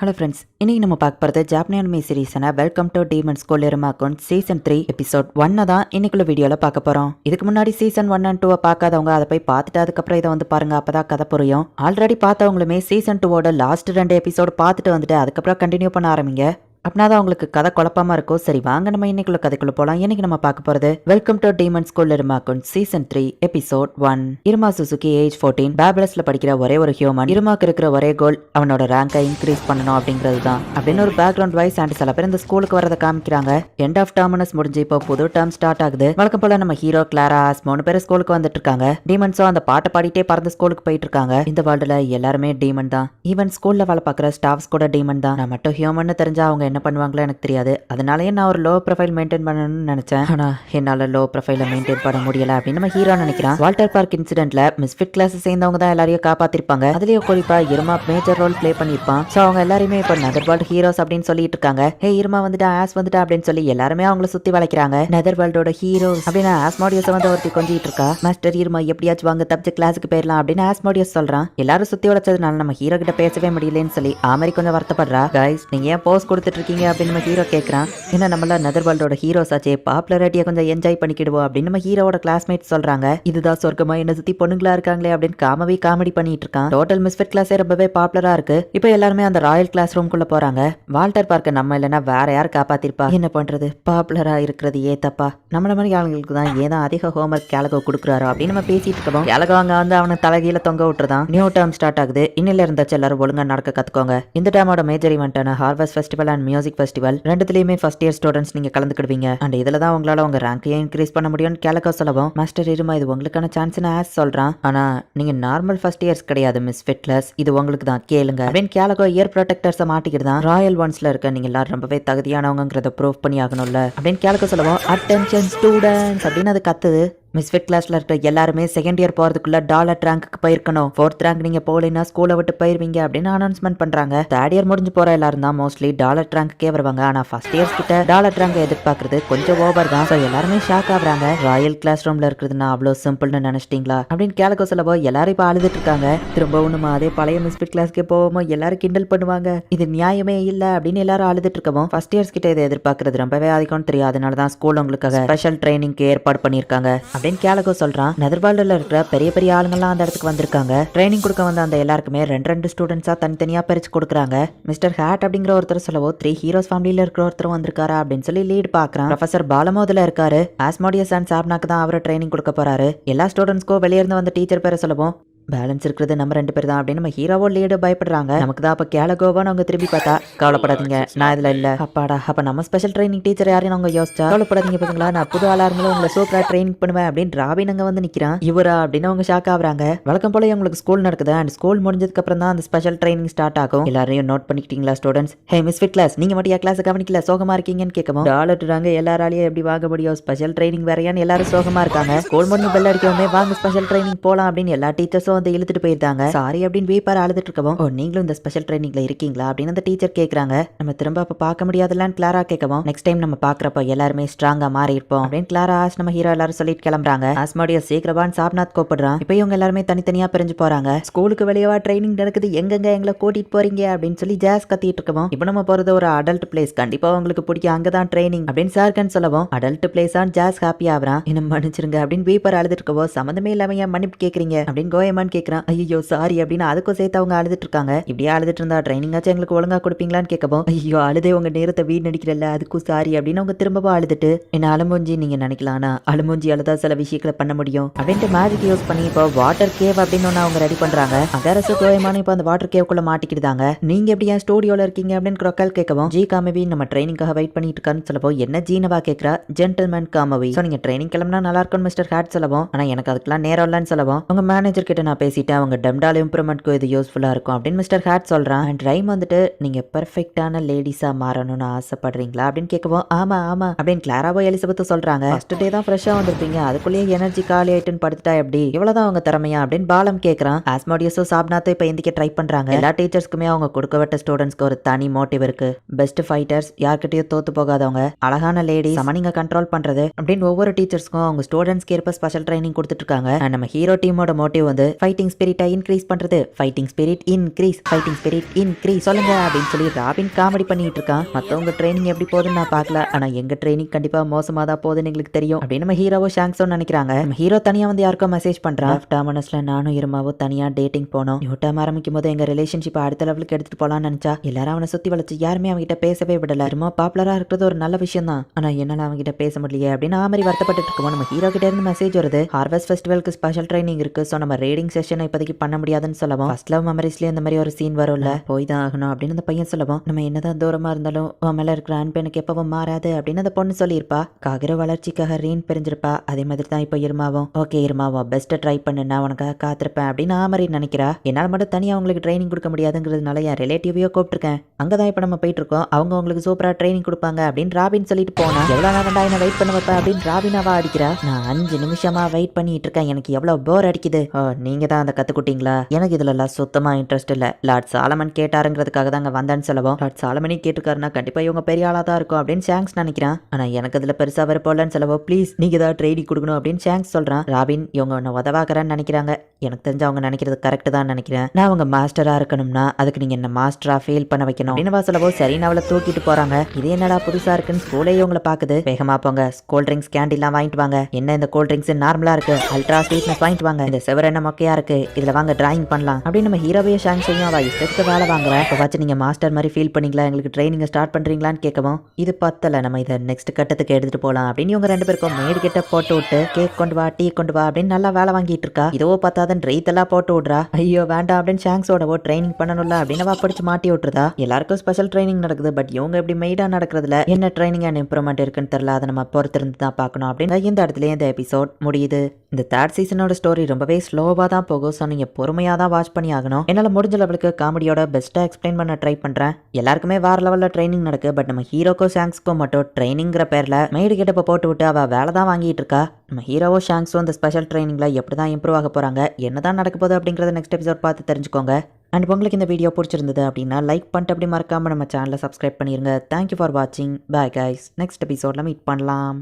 Hello friends, இன்னைக்கு நம்ம பார்க்க போகிறது ஜாப்பனி அனிமே சீரீஸான welcome to demon school account season 3 episode 1 தான் இன்னைக்குள்ள வீடியோவில் பார்க்க போகிறோம். இதுக்கு முன்னாடி சீசன் 1 and 2 பார்க்காதவங்க அதை போய் பார்த்துட்டு அதுக்கப்புறம் இதை வந்து பாருங்க, அப்பதான் கதை புரியும். ஆல்ரெடி பார்த்தவங்களுமே சீசன் 2 லாஸ்ட் 2 எபிசோடு பார்த்துட்டு வந்துட்டு அதுக்கப்புறம் கண்டினியூ பண்ண ஆரம்பிங்க. அப்படின்னா தான் உங்களுக்கு கதை குழப்பமா இருக்கும். சரி வாங்க நம்ம இன்னைக்குள்ள கதைக்குள்ள போலாம். இன்னைக்கு நம்ம பார்க்க போறது welcome to demon school account season 3 episode 1. இருமா சுசுகி ஏஜ் 14 பேபிளஸ்ல படிக்கிற ஒரே ஒரு ஹியூமன். இருமாக்கு இருக்கிற ஒரே கோல் அவனோட ரேங்கை இன்க்ரீஸ் பண்ணணும் அப்படிங்கிறது தான் அப்படின்னு ஒரு பேக்ரவுண்ட் வாய்ஸ் அண்ட் சில பேர் இந்த ஸ்கூலுக்கு வரதை காமிக்கிறாங்க. எண்ட் ஆஃப் டர்மினஸ் முடிஞ்சு இப்போ புது டேர்ம் ஸ்டார்ட் ஆகுது. வழக்கம் போல நம்ம ஹீரோ கிளாரா ஆஸ் 3 பேர் ஸ்கூலுக்கு வந்துட்டு இருக்காங்க. டீமன்ஸோ அந்த பாட்டை பாடிட்டே பறந்து ஸ்கூலுக்கு போயிட்டு இருக்காங்க. இந்த வேர்ல்டுல எல்லாருமே டீமன் தான். ஈவன் ஸ்கூல்ல வேலை பார்க்குற ஸ்டாஃப்ஸ் கூட டீமன் தான். நான் மட்டும் ஹியூமன் தெரிஞ்சா அவங்க என்ன பண்ணுவாங்களோ எனக்கு தெரியாது. அதனாலயே நான் ஒரு லோ ப்ரொஃபைல் மெயின்டைன் பண்ணணும்னு நினைச்சேன். ஆனா என்னால லோ ப்ரொஃபைல மெயின்டைன் பண்ண முடியல அப்படின்னு நம்ம ஹீரோ நினைக்கிறான். வால்டர் பார்க் இன்சிடென்ட்ல மிஸ்ஃபிட் கிளாஸ் சேர்ந்தவங்க தான் எல்லாரையும் காப்பாத்திருப்பாங்க. அதுலயும் குறிப்பா இருமா மேஜர் ரோல் பிளே பண்ணிருப்பான். சோ அவங்க எல்லாருமே இப்ப நெதர் வேர்ல்ட் ஹீரோஸ் அப்படின்னு சொல்லிட்டு இருக்காங்க. ஹே இருமா வந்துட்டு ஆஸ் வந்துட்டா அப்படின்னு சொல்லி எல்லாருமே அவங்கள சுத்தி வளைக்கிறாங்க. நெதர் வேர்ல்டோட ஹீரோஸ் அப்படின்னு ஆஸ்மோடியஸ் வந்து ஒருத்தி கொஞ்சிட்டு இருக்கா. மாஸ்டர் இருமா எப்படியாச்சும் வாங்க தப்பிச்சு கிளாஸுக்கு போயிடலாம் அப்படின்னு ஆஸ்மோடியஸ் சொல்றான். எல்லாரும் சுத்தி வளைச்சதுனால நம்ம ஹீரோ கிட்ட பேசவே முடியலன்னு சொல்லி ஆமரி கொஞ்சம் வருத்தப்படுறா. கைஸ் நீங்க ஏன் போஸ் கொடுத்துட்டு இருக்கீங்க அப்படின்னு நம்ம ஹீரோ கேட்கறான். ஏன்னா நம்மள நெதர் வேர்ல்டோட ஹீரோஸ் ஆச்சே, பாப்புலரிட்டியை கொஞ்சம் என்ஜாய் பண்ணிக்கிடுவோம் அப்படின்னு நம்ம ஹீரோட கிளாஸ்மேட் சொல்றாங்க. இதுதான் சொர்க்கமா, என்ன சுத்தி பொண்ணுங்களா இருக்காங்களே அப்படின்னு காமெடி பண்ணிட்டு இருக்கான். டோட்டல் மிஸ்ஃபிட் கிளாஸே ரொம்பவே பாப்புலரா இருக்கு. இப்போ எல்லாருமே அந்த ராயல் கிளாஸ் ரூம்குள்ள போறாங்க. வால்டர் பார்க்க நம்ம இல்லைன்னா வேற யார் காப்பாத்திருப்பா? என்ன பண்றது, பாப்புலரா இருக்கிறது தப்பா? நம்மள மாதிரி ஆளுங்களுக்கு தான் ஏதோ அதிக ஹோம்ஒர்க் கேலகோ கொடுக்குறாரோ அப்படின்னு நம்ம பேசிட்டு இருக்கோம். கேலகோ அங்க வந்து அவனை தலைகீழ தொங்க விட்டுருதான். நியூ டேர்ம் ஸ்டார்ட் ஆகுது. இன்னில இருந்தாச்சு எல்லாரும் ஒழுங்கா நடக்க கத்துக்கோங்க. இந்த டேமோட மேஜர் ஈவென்ட்டான harvest festival and music festival ரெண்டுத்துலயுமே ஃபர்ஸ்ட் இயர் ஸ்டூடெண்ட்ஸ் நீங்க கலந்துக்கிடுவீங்க. அண்ட் இதுல தான் உங்களால உங்க ரேங்கையும் இன்க்ரீஸ் பண்ண முடியும்னு கேலகோ சொல்லவும், மாஸ்டர் இருமா இது உங்களுக்கான சான்ஸ்னு ஆஸ் சொல்றான். ஆனா நீங்க நார்மல் ஃபர்ஸ்ட் இயர்ஸ் கிடையாது மிஸ் ஃபிட்லஸ், இது உங்களுக்கு தான் கேளுங்க அப்படின்னு கேலகோ இயர் ப்ரொடெக்டர்ஸை மாட்டிக்கிடுதான். ராயல் ஒன்ஸ்ல இருக்க நீங்க எல்லாரும் ரொம்பவே தகுதியானவங்கிறத ப்ரூவ் பண்ணி ஆகணும்ல அப்படின்னு கேலகோ சொல்லவும், அட்டென்ஷன் ஸ்டூடெண்ட்ஸ் அப்படின்னு அது கத்துது. மிஸ்ஃபிட் கிளாஸ்ல இருக்க எல்லாருமே செகண்ட் இயர் போறதுக்குள்ள டாலர் ரேங்க்கு போயிருக்கணும். 4th ரேங்க் நீங்க போகலைன்னா ஸ்கூலை விட்டு போயிருவீங்க அப்படின்னு அனௌன்ஸ்மெண்ட் பண்றாங்க. தேர்ட் இயர் முடிஞ்சு போற எல்லாரும் தான் மோஸ்ட்லி டாலர் ரேங்க்கே வருவாங்க. ஆனா ஃபர்ஸ்ட் இயர்ஸ் கிட்ட டாலர் ரேங்க் எதிர்பார்க்கறது கொஞ்சம் ஓவர் தான். ஸோ எல்லாருமே ஷாக் ஆகுறாங்க. ராயல் கிளாஸ் ரூம்ல இருக்கிறதுனா அவ்வளோ சிம்பிள்னு நினைச்சிட்டீங்களா அப்படின்னு கேலகோ சொல்லவோ எல்லாரும் இப்ப அழுதுட்டு இருக்காங்க. திரும்ப ஒண்ணுமா அதே பழைய மிஸ்ஃபிட் கிளாஸ்க்கே போவோமோ எல்லாரும் கிண்டல் பண்ணுவாங்க, இது நியாயமே இல்ல அப்படின்னு எல்லாரும் அழுதுட்டு இருக்கவும், ஃபர்ஸ்ட் இயர்ஸ் கிட்ட இதை எதிர்பார்க்கறது ரொம்பவே அதிகம்னு தெரியும். அதனாலதான் ஸ்கூல் உங்களுக்காக ஸ்பெஷல் ட்ரைனிங்க்கு ஏற்பாடு பண்ணிருக்காங்க அப்படின்னு கேலகோ சொல்றான். நெதர்வேர்ல்ட்ல இருக்கிற பெரிய பெரிய ஆளுங்கெல்லாம் அந்த இடத்துக்கு வந்திருக்காங்க. ட்ரைனிங் கொடுக்க வந்த அந்த எல்லாருக்குமே ரெண்டு ஸ்டூடெண்ட்ஸா தனித்தனியா பிரிச்சு கொடுக்குறாங்க. மிஸ்டர் ஹேட் அப்படிங்கிற ஒருத்தர் சொல்லவோ 3 ஹீரோஸ் ஃபேமிலியில இருக்கிற ஒருத்தர் வந்திருக்காரா அப்படின்னு சொல்லி லீட் பாக்குறான். ப்ரொஃபசர் பாலமோதுல இருக்காரு. ஆஸ்மோடியஸ் அண்ட் சாப்னாக்கு தான் அவரை ட்ரைனிங் கொடுக்க போறாரு. எல்லா ஸ்டூடெண்ட்ஸ்க்கும் வெளியே இருந்து வந்த டீச்சர் பேரை சொல்லவும், பேலன்ஸ் இருக்கிறது நம்ம 2 பேர் தான் அப்படின்னு நம்ம ஹீரோவோ லீடு பயப்படுறாங்க. நமக்கு தான் அப்ப கேலகோவான்னு அவங்க திரும்பி பார்த்தா, கவலைப்படாதீங்க நான் இதுல இல்ல. அப்பாடா, அப்ப நம்ம ஸ்பெஷல் ட்ரைனிங் டீச்சர் யாரையும் அவங்க யோசிச்சா, கவலைப்படாதீங்க பாத்தீங்களா நான் புது ஆளா இருந்தாலும் உங்களை சூப்பரா ட்ரைனிங் பண்ணுவேன் அப்படின்னு ராபின் அங்க வந்து நிக்கிறான். இவரா அப்படின்னு அவங்க ஷாக் ஆகுறாங்க. வழக்கம் போல உங்களுக்கு ஸ்கூல் நடக்குது அண்ட் ஸ்கூல் முடிஞ்சதுக்கு அப்புறம் தான் அந்த ஸ்பெஷல் ட்ரைனிங் ஸ்டார்ட் ஆகும். எல்லாரையும் நோட் பண்ணிக்கிட்டீங்களா ஸ்டூடெண்ட்ஸ்? ஹே மிஸ்ஃபிட் கிளாஸ், நீங்க மட்டும் கிளாஸ் கவனிக்கல, சோகமா இருக்கீங்கன்னு கேட்கவும், டாலர்றாங்க எல்லாராலையும் எப்படி வாங்க முடியும், ஸ்பெஷல் ட்ரைனிங் வேறையான்னு எல்லாரும் சோகமா இருக்காங்க. ஸ்கூல் முடிஞ்சு பெல் அடிக்கவுமே வாங்க ஸ்பெஷல் ட்ரைனிங் போலாம் அப்படின்னு எல்லா டீச்சர்ஸும் வந்து இழுத்துட்டு போயிருந்தாங்க. சாரி அப்படின்னு வீப்பார அழுதுட்டு இருக்கவும், ஓ நீங்களும் இந்த ஸ்பெஷல் ட்ரைனிங்ல இருக்கீங்களா அப்படின்னு அந்த டீச்சர் கேக்குறாங்க. நம்ம திரும்ப அப்ப பார்க்க முடியாதுல்லன்னு கிளாரா கேட்கவும், நெக்ஸ்ட் டைம் நம்ம பாக்குறப்ப எல்லாருமே ஸ்ட்ராங்கா மாறி இருப்போம் அப்படின்னு கிளாரா ஆஸ் நம்ம ஹீரோ எல்லாரும் சொல்லிட்டு கிளம்புறாங்க. ஆஸ்மோடியஸ் சீக்கிரவான் சாப்நாத் கூப்பிடுறான். இப்போ இவங்க எல்லாருமே தனித்தனியா பிரிஞ்சு போறாங்க. ஸ்கூலுக்கு வெளியவா ட்ரைனிங் நடக்குது, எங்கெங்க எங்களை கூட்டிட்டு போறீங்க அப்படின்னு சொல்லி ஜாஸ் கத்திட்டு இருக்கவும், இப்போ நம்ம போறது ஒரு அடல்ட் பிளேஸ், கண்டிப்பா உங்களுக்கு பிடிக்கும், அங்கதான் ட்ரைனிங் அப்படின்னு சார்கன் சொல்லவும், அடல்ட் பிளேஸ் ஆன் ஜாஸ் ஹாப்பி ஆகுறான். என்ன மன்னிச்சிருங்க அப்படின்னு வீப்பர் அழுதுட்டு இருக்கவோ, சம்மந்தமே இல்லாம ஏன் மன்னிப்பு கேக்குறீங்க அப்படின்னு கோயமான் கேக்குறான். ஐயோ சாரி அப்படின்னு அதுக்கும் சேர்த்து அவங்க அழுதுட்டு இருக்காங்க. இப்படியே அழுதுட்டு இருந்தா ட்ரைனிங் ஆச்சு எங்களுக்கு ஒழுங்கா கொடுப்பீங்களான்னு கேட்கவும், ஐயோ அழுதே உங்க நேரத்தை வீணடிக்கிறல்ல அதுக்கும் சாரி அப்படின்னு அவங்க திரும்பவும் அழுதுட்டு, என்ன அலுமூஞ்சி நீங்க நினைக்கலாம்னா அலுமூஞ்சி அழுதா சில விஷயங்களை பண்ண முடியும் அப்படின்ட்டு மேஜிக் யூஸ் பண்ணி இப்போ வாட்டர் கேவ் அப்படின்னு ஒன்று அவங்க ரெடி பண்றாங்க. அகரசு கோயமான இப்போ அந்த வாட்டர் கேவ்க்குள்ள மாட்டிக்கிட்டாங்க. நீங்க எப்படி என் ஸ்டூடியோல இருக்கீங்க அப்படின்னு க்ரொக்கல் கேட்கவும், ஜி காமவி நம்ம ட்ரைனிங்காக வெயிட் பண்ணிட்டு இருக்கான்னு சொல்லப்போ, என்ன ஜீனவா கேட்கறா, ஜென்டில்மேன் காமவி, ஸோ நீங்க ட்ரைனிங் கிளம்புனா நல்லா இருக்கும் மிஸ்டர் ஹேட் சொல்லவும், ஆனா எனக்கு அதுக்கெல்லாம் நேரம் இல்லைன்னு சொல்லவும், உங்க மேனேஜர் கிட்ட நான் பேசிட்டேன், அவங்க டெம்டால் இம்ப்ரூவ்மெண்ட்க்கு இது யூஸ்ஃபுல்லா இருக்கும் அப்படின்னு மிஸ்டர் ஹேட் சொல்றான். அண்ட் ரைம் வந்துட்டு, நீங்க பெர்ஃபெக்டான லேடிஸா மாறணும்னு ஆசைப்படுறீங்களா அப்படின்னு கேட்கவும், ஆமா ஆமா அப்படின்னு கிளாராவோ எலிசபெத் சொல்றாங்க. ஃபர்ஸ்ட் டே தான் ஃப்ரெஷ்ஷா வந்திருப்பீங்க, அதுக்குள்ளேயே எனர்ஜி காலி ஆயிட்டுன்னு படுத்துட்டா எப்படி, இவ்வளவுதான் அவங்க திறமையா அப்படின்னு பாலம் கேட்கறான். ஆஸ்மோடியஸோ சாப்நாத்தோ இப்ப எந்திக்க ட்ரை பண்றாங்க. எல்லா டீச்சர்ஸ்க்குமே அவங்க கொடுக்க விட்ட ஸ்டூடெண்ட்ஸ்க்கு ஒரு தனி மோட்டிவ் இருக்கு. பெஸ்ட் ஃபைட்டர்ஸ், யார்கிட்டயும் தோத்து போகாதவங்க, அழகான லேடி, சமனிங்க கண்ட்ரோல் பண்றது அப்படின்னு ஒவ்வொரு டீச்சர்ஸ்க்கும் அவங்க ஸ்டூடெண்ட்ஸ்க்கு ஏற்ப ஸ்பெஷல் ட்ரைனிங் கொடுத்துட்டு இருக்காங்க. நம்ம ஹீரோ டீமோட மோட்டிவ் வந்து ஃபைட்டிங் ஸ்பிரிட்டை இன்க்ரீஸ் பண்றது, ஃபைட்டிங் ஸ்பிரிட் இன்க்ரீஸ் சொல்லுங்க அப்படின்னு சொல்லி ராபின் காமெடி பண்ணிட்டு இருக்கான். மத்தவங்க ட்ரைனிங் எப்படி போகுதுன்னு நான் பார்க்கல, ஆனா எங்க ட்ரைனிங் கண்டிப்பா மோசமா தான் போகுதுன்னு எங்களுக்கு தெரியும் அப்படின்னு நம்ம ஹீரோவோ ஷாங்ஸோ நினைக்கிறாங்க. நம்ம ஹீரோ தனியா வந்து யாருக்கோ மெசேஜ் பண்றான். டாமனஸ்ல நானும் இருமாவோ தனியா டேட்டிங் போனோம். நியூ டைம் ஆரம்பிக்கும் போது எங்க ரிலேஷன்ஷிப் அடுத்த லெவலுக்கு எடுத்துட்டு போலாம்னு நினைச்சா எல்லாரும் அவனை சுத்தி வளைச்சு யாருமே அவன்கிட்ட பேசவே விடல. இருமா பாப்புலரா இருக்கிறது ஒரு நல்ல விஷயம் தான், ஆனா என்னால அவன்கிட்ட பேச முடியல அப்படின்னு மாதிரி வருத்தப்பட்டு இருக்குமோ நம்ம ஹீரோ கிட்ட இருந்து மெசேஜ் வருது. ஹார்வெஸ்ட் ஃபெஸ்டிவலுக்கு ஸ்பெஷல் ட்ரைனிங் இருக்கு, சோ நம்ம ரீடிங் செஷன் இப்போதைக்கு பண்ண முடியாதுன்னு சொல்லவும் ஃபர்ஸ்ட் லவ் மெமரிஸ்லயே இந்த மாதிரி ஒரு சீன் வரும்ல, போய் தான் ஆகணும் அப்படின்னு அந்த பையன் சொல்லவும் நம்ம என்னதான் தூரமா இருந்தாலும் உன் மேல இருக்கிற அன்பு எனக்கு எப்பவும் மாறாது அப்படின்னு அந்த பொண்ணு சொல்லியிருப்பா. காகிற வளர்ச்சிக்காக ரீன் பிரிஞ்சிருப்பா. அதே மாதிரி தான் இப்போ இருமாவும் ஓகே இருமாவும் பெஸ்ட் ட்ரை பண்ணு, நான் உனக்காக காத்திருப்பேன் அப்படின்னு மாதிரி நினைக்கிறா. என்னால் மட்டும் தனியா அவங்களுக்கு ட்ரைனிங் கொடுக்க முடியாதுங்கிறதுனால என் ரிலேட்டிவையோ கூப்பிட்டுருக்கேன், அங்கதான் இப்போ நம்ம போயிட்டு இருக்கோம், அவங்க உங்களுக்கு சூப்பரா ட்ரைனிங் கொடுப்பாங்க அப்படின்னு ராபின் சொல்லிட்டு போனா. எவ்வளவு நேரம்டா என்ன வெயிட் பண்ண வைப்பேன் அப்படின்னு ராபினாவா அடிக்கிறா. நான் 5 நிமிஷமா வெயிட் பண்ணிட்டு இருக்கேன், எனக்கு எவ்வளவு போர் அடிக்குது. நீங்க தான் அந்த கத்துக்கிட்டீங்களா, எனக்கு இதுல எல்லாம் சுத்தமா இன்ட்ரெஸ்ட் இல்ல, லார்ட் சாலமன் கேட்டாருங்கிறதுக்காக தான் அங்க வந்தேன்னு சொல்லவும் லார்ட் சாலமனே கேட்டுக்காருன்னா கண்டிப்பா இவங்க பெரிய ஆளா தான் இருக்கும் அப்படின்னு ஷாங்ஸ் நினைக்கிறான். ஆனா எனக்கு இதுல பெருசா வரப்போலன்னு சொல்லவோ ப்ளீஸ் நீங்க தான் ட்ரைனிங் கொடுக்கணும் அப்படின்னு ஷாங்ஸ் சொல்றான். ராபின் இவங்க உன்னை உதவாக்குறேன்னு நினைக்கிறாங்க, எனக்கு தெரிஞ்சு அவங்க நினைக்கிறது கரெக்ட் தான் நினைக்கிறேன். நான் அவங்க மாஸ்டரா இருக்கணும்னா அதுக்கு நீங்க என்ன மாஸ்டரா ஃபீல் பண்ண வைக்கணும் அப்படின்னு சொல்லவோ சரின்னு அவளை தூக்கிட்டு போறாங்க. இது என்னடா புதுசா இருக்குன்னு ஸ்கூலே இவங்களை பாக்குது. வேகமா போங்க, கூல் ட்ரிங்க்ஸ் கேண்டீன்லாம் வாங்கிட்டு வாங்க, என்ன இந்த கூல் ட்ரிங்க்ஸ் நார்மலா இருக்கு, அல்ட்ரா ஸ்வீட்னஸ் வாங்கிட்டு வாங்க, இந்த செவர் என்ன மொக்கையா இருக்கு, இதுல வாங்க டிராயிங் பண்ணலாம் அப்படின்னு நம்ம ஹீரோவையும் ஷாங்ஸையும் அவ இஷ்டத்துக்கு வேலை வாங்குறேன். இப்போ வச்சு நீங்க மாஸ்டர் மாதிரி ஃபீல் பண்ணீங்களா, எங்களுக்கு ட்ரைனிங் ஸ்டார்ட் பண்றீங்களான்னு கேட்கவும் இது பத்தல, நம்ம இதை நெக்ஸ்ட் கட்டத்துக்கு எடுத்துட்டு போலாம் அப்படின்னு இவங்க 2 பேருக்கும் மேடு கிட்ட போட்டு விட்டு கேக் கொண்டு வா டீ கொண்டு வா அப்படின்னு நல்லா வேலை வாங்கிட்டு இருக்கா. இதோ பார்த்தாதான் ட்ரெய்த் எல்லாம் போட்டு விடுறா. ஐயோ வேண்டாம் அப்படின்னு ஷாங்ஸோடவோ ட்ரைனிங் பண்ணணும்ல அப்படின்னு அவ படிச்சு மாட்டி விட்டுருதா. எல்லாருக்கும் ஸ்பெஷல் ட்ரைனிங் நடக்குது, பட் இவங்க எப்படி மெய்டா நடக்கிறதுல என்ன ட்ரைனிங் அண்ட் இம்ப்ரூவ்மெண்ட் இருக்குன்னு தெரியல, அதை நம்ம பொறுத்திருந்து தான் பார்க்கணும் அப்படின்னு இந்த இடத்துல இந்த எபிசோட் முடியுது. இந்த 3rd சீசனோட ஸ்டோரி ரொம்பவே ஸ்லோவாக தான் போகும், ஸோ நீங்கள் பொறுமையாக தான் வாட்ச் பண்ணி ஆகணும். என்னால் முடிஞ்ச லெவலுக்கு காமெடியோட பெஸ்ட்டாக எக்ஸ்பிளைன் பண்ண ட்ரை பண்ணுறேன். எல்லாருக்குமே வேறு லெவலில் ட்ரைனிங் நடக்கு, பட் நம்ம ஹீரோக்கோ ஷாங்ஸ்க்கோ மட்டும் ட்ரைனிங்கிற பேரில் மெய்டு கிட்ட போட்டு விட்டு அவள் வேலை தான் வாங்கிட்டு இருக்கா. நம்ம ஹீரோவோ ஷாங்ஸோ இந்த ஸ்பெஷல் ட்ரைனிங்கில் எப்படி தான் இம்ப்ரூவ் ஆக போகிறாங்க, என்ன தான் நடக்க போகுது அப்படிங்கிறத நெக்ஸ்ட் எபிசோட் பார்த்து தெரிஞ்சுக்கோங்க. அண்ட் உங்களுக்கு இந்த வீடியோ பிடிச்சிருந்தது அப்படின்னா லைக் பண்ணிட்டு அப்படி மறக்காமல் நம்ம சேனலை சப்ஸ்கிரைப் பண்ணிடுங்க. தேங்க்யூ ஃபார் வாட்சிங். பாய் கைஸ், நெக்ஸ்ட் எபிசோடில் மீட் பண்ணலாம்.